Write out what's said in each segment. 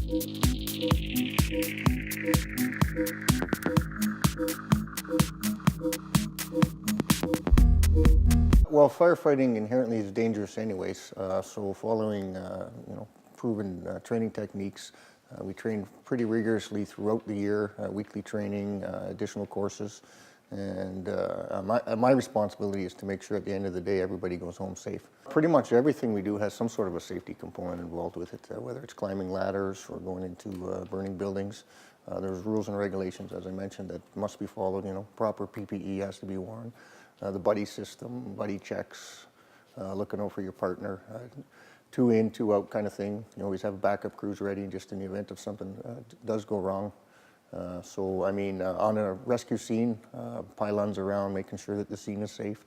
Well, firefighting inherently is dangerous anyways, so following proven training techniques, we train pretty rigorously throughout the year, weekly training, additional courses, and my responsibility is to make sure at the end of the day everybody goes home safe. Pretty much everything we do has some sort of a safety component involved with it, whether it's climbing ladders or going into burning buildings. There's rules and regulations, as I mentioned, that must be followed. Proper PPE has to be worn. The buddy system, buddy checks, looking out for your partner, 2 in, 2 out kind of thing. You always have backup crews ready just in the event of something does go wrong. On a rescue scene, pylons around, making sure that the scene is safe.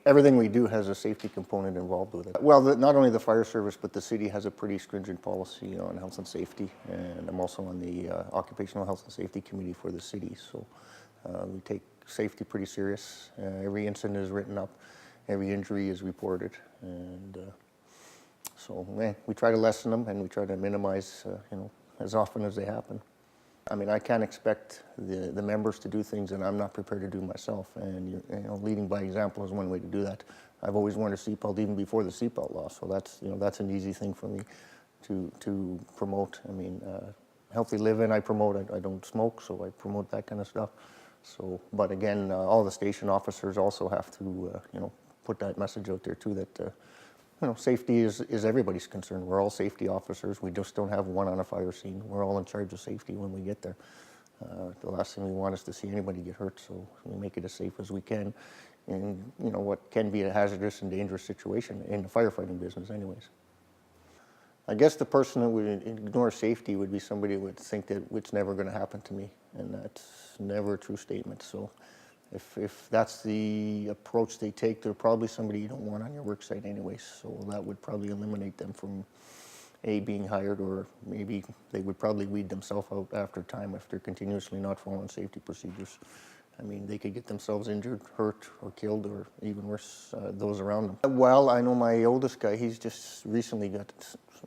Everything we do has a safety component involved with it. Well, not only the fire service, but the city has a pretty stringent policy on health and safety, and I'm also on the Occupational Health and Safety Committee for the city, so we take safety pretty serious. Every incident is written up, every injury is reported, and we try to lessen them and we try to minimize, as often as they happen. I can't expect the members to do things that I'm not prepared to do myself, and leading by example is one way to do that. I've always worn a seatbelt even before the seatbelt law, so that's an easy thing for me to promote. Healthy living I promote. I don't smoke, so I promote that kind of stuff. But again, all the station officers also have to put that message out there too, that safety is everybody's concern. We're all safety officers. We just don't have one on a fire scene. We're all in charge of safety when we get there. The last thing we want is to see anybody get hurt, so we make it as safe as we can in what can be a hazardous and dangerous situation in the firefighting business anyways. I guess the person that would ignore safety would be somebody who would think that it's never going to happen to me, and that's never a true statement. So if that's the approach they take, they're probably somebody you don't want on your work site anyways, so that would probably eliminate them from being hired, or maybe they would probably weed themselves out after time if they're continuously not following safety procedures. They could get themselves injured, hurt, or killed, or even worse, those around them. Well, I know my oldest guy, he's just recently got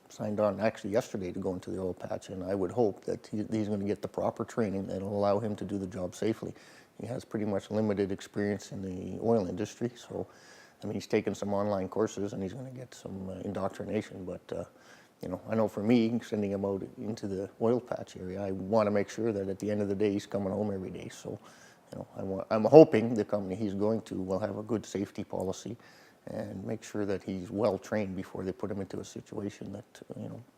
signed on, actually yesterday, to go into the oil patch, and I would hope that he's going to get the proper training that will allow him to do the job safely. He has pretty much limited experience in the oil industry, so he's taken some online courses and he's going to get some indoctrination, but I know for me, sending him out into the oil patch area, I want to make sure that at the end of the day he's coming home every day. So I'm hoping the company he's going to will have a good safety policy and make sure that he's well trained before they put him into a situation that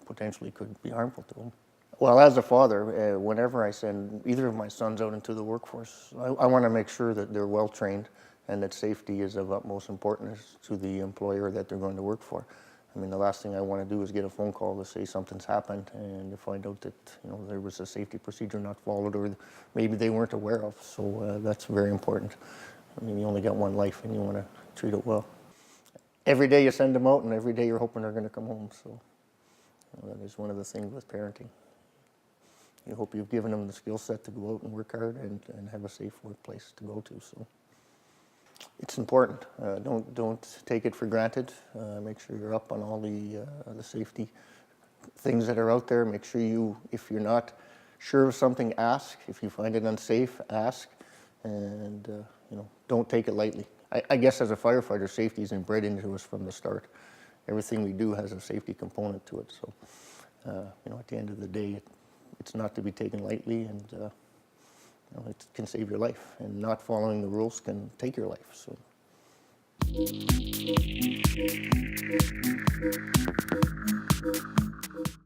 potentially could be harmful to him. Well, as a father, whenever I send either of my sons out into the workforce, I want to make sure that they're well trained and that safety is of utmost importance to the employer that they're going to work for. The last thing I want to do is get a phone call to say something's happened and to find out that there was a safety procedure not followed, or maybe they weren't aware of. So that's very important. You only got one life and you want to treat it well. Every day you send them out, and every day you're hoping they're going to come home. So that is one of the things with parenting. You hope you've given them the skill set to go out and work hard and have a safe workplace to go to. So it's important. Don't take it for granted. Make sure you're up on all the safety things that are out there. Make sure if you're not sure of something, ask. If you find it unsafe, ask, and don't take it lightly. I guess as a firefighter, safety is inbred into us from the start. Everything we do has a safety component to it. So at the end of the day, it's not to be taken lightly, and it can save your life, and not following the rules can take your life. So.